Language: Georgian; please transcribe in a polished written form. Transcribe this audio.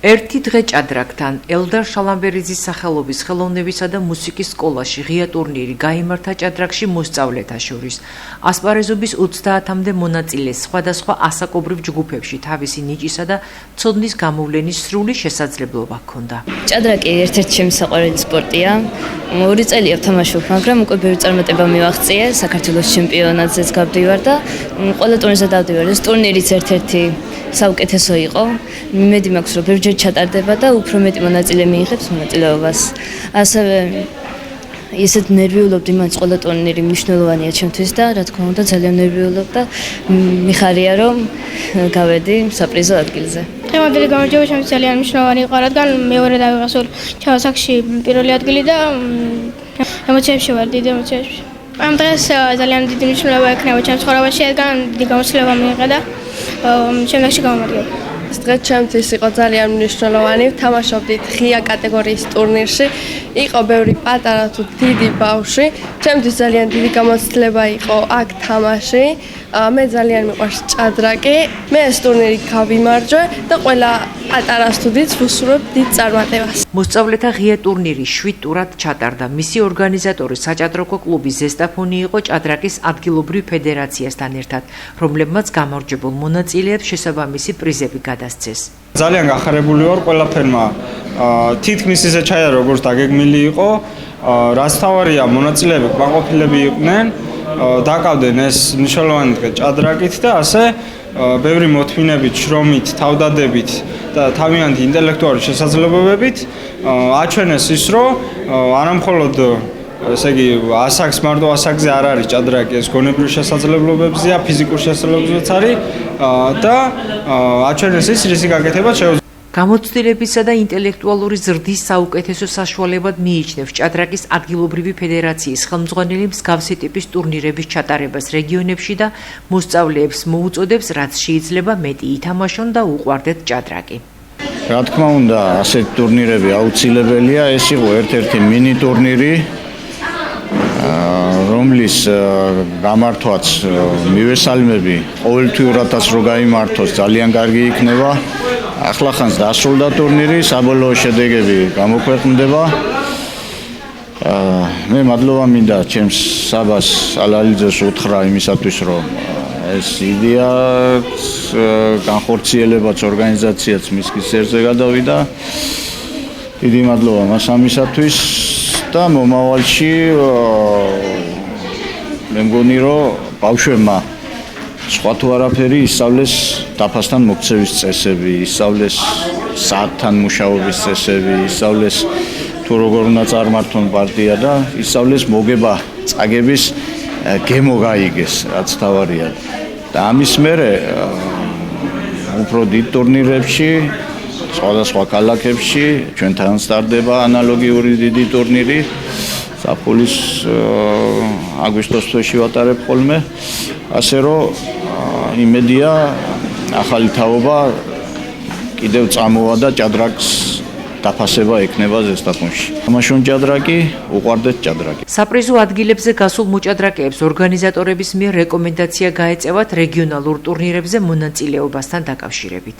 ერთი დღე ჭადრაკთან ელდარ შალამბერიძის სახელობის ხელოვნებისა და მუსიკის სკოლაში ღია ტურნირი გაიმართა ჭადრაკში მოსწავლეთა შორის. ასპარეზობის 30-მდე მონაწილეს სხვადასხვა ასაკობრივ ჯგუფებში თავისი ნიჭისა და ცოდნის გამოვლენის სრული შესაძლებლობა ჰქონდა. ჭადრაკი ერთ-ერთი ჩემი საყვარელი სპორტია. 2 წელია ვთამაშობ, მაგრამ უკვე ბევრი წარმატება მივაღწიე, საქართველოს ჩემპიონატზეც გავდივარ და ყველა ტურნირზე დავდივარ. ეს ტურნირიც ერთ-ერთი საუკეთესო იყო. იმედი მაქვს, რომ ბევრჯერ ჩატარდება და უფრო მეტი მონაწილე მიიღებს მონაწილეობას. ასევე ისეთ ნერვიულობდი, მაინც ყველა ტურნირი მნიშვნელოვანია ჩემთვის და რა თქმა უნდა ძალიან ნერვიულობ და მიხარია რომ გავედი საპრიზო ადგილზე. დღევანდელი გამარჯვება ჩემთვის ძალიან მნიშვნელოვანი იყო, რადგან მეორე დავიღე სულ ჩავასახში პირველი ადგილი და ემოციებში ვარ, დიდი ემოციებში. ამ დღეს ძალიან დიდი მნიშვნელობა ექნება ჩემს ცხოვრებაში, რადგან დიდი გამოცდილება მიიღე და შემდეგში გამომადგები. ეს დღე ჩემთვის იყო ძალიან მნიშვნელოვანი. ვთამაშობდით ღია კატეგორიის ტურნირში. იყო ბევრი პატარა თუ დიდი ბავშვი. ჩემთვის ძალიან დიდი გამოცდილება იყო აქ თამაში. მე ძალიან მიყვარს ჭადრაკი. მე ეს ტურნირი გავიმარჯვე და ყველა პატარას თუ დიდს ვუსურვებ დიდ წარმატებას. მოსწავლეთა ღია ტურნირი 7 ტურად ჩატარდა. მისი ორგანიზატორი საჭადრაკო კლუბი ზესტაფონი იყო ჭადრაკის ადგილობრივ ფედერაციასთან ერთად, რომლებმაც გამარჯვებულ მონაწილეებს შესაბამისი პრიზები გადასცეს. ძალიან გახარებული ვარ ყველაფერმა. თითქმის ისე ჩაია როგორც დაგეგმილი იყო. რაც თავარია მონაწილეები კმაყოფილები იყვნენ. დაკავდნენ ეს მნიშვნელოვანი დღე ჭადრაკით და ასე ბევრი მოთმინებით, შრომით, თავდადებით და თავიანთი ინტელექტუალური შესაძლებლობებით აჩვენეს ის, რომ არამხოლოდ ესე იგი ასაკს მარტო ასაკზე არ არის ჭადრაკი, ეს გონებრივ შესაძლებლობებზეა, ფიზიკურ შესაძლებლობებზეც არის და აჩვენეს ის, რისი გაკეთება შეუძლია. გამოცდილებისა და ინტელექტუალური ზრდის საუკეთესო საშუალებად მიიჩნევს ჭადრაკის ადგილობრივი ფედერაციის ხელმძღვანელი მსგავსი ტიპის ტურნირების ჩატარებას რეგიონებში და მოსწავლეებს მოუწოდებს, რაც შეიძლება მეტი ითამაშონ და უყვარდეთ ჭადრაკი. რა თქმა უნდა, ასეთი ტურნირები აუცილებელია. ეს იყო ერთ-ერთი მინი ტურნირი, რომლის გამართვაც მივესალმები ყოველთვიურადაც რო გაიმართოს ძალიან კარგი იქნება. ახლახანს დასრულდა ტურნირი, საბოლოო შედეგები გამოქვეყნდება. მე მადლობა მინდა ჩემს საბას ალალიძეს უთხრა იმისათვის, რომ ეს იდეა განხორციელებაც ორგანიზაციაც მის კისერზე გადავიდა. დიდი მადლობა მას ამისათვის და მომავალში მე მგონი, რომ ბავშვებმა სხვა თუ არაფერი ისწავლეს დაფასთან მოქცევის წესები, ისწავლეს საათთან მუშაობის წესები, ისწავლეს თუ როგორ უნდა წარმართონ პარტია და ისწავლეს მოგება წაგების გემო გაიგეს, რაც თავარია. და ამის მერე უფრო დიდ ტურნირებში, სხვადასხვა ქალაქებში ჩვენთან სტარდება ანალოგიური დიდი ტურნირი. საფულის აგვისტოს თვეში ვატარებ ხოლმე. ასე რომ იმედია ახალი თაობა კიდევ წამოვა და ჭადრაკს დაფასება ექნება ზესტაფონში. თამაშონ ჭადრაკი, უყვარდეთ ჭადრაკი. საპრიზო ადგილებზე გასულ მოჭადრაკეებს ორგანიზატორების მიერ რეკომენდაცია გაეწევათ რეგიონალურ ტურნირებზე მონაწილეობასთან დაკავშირებით.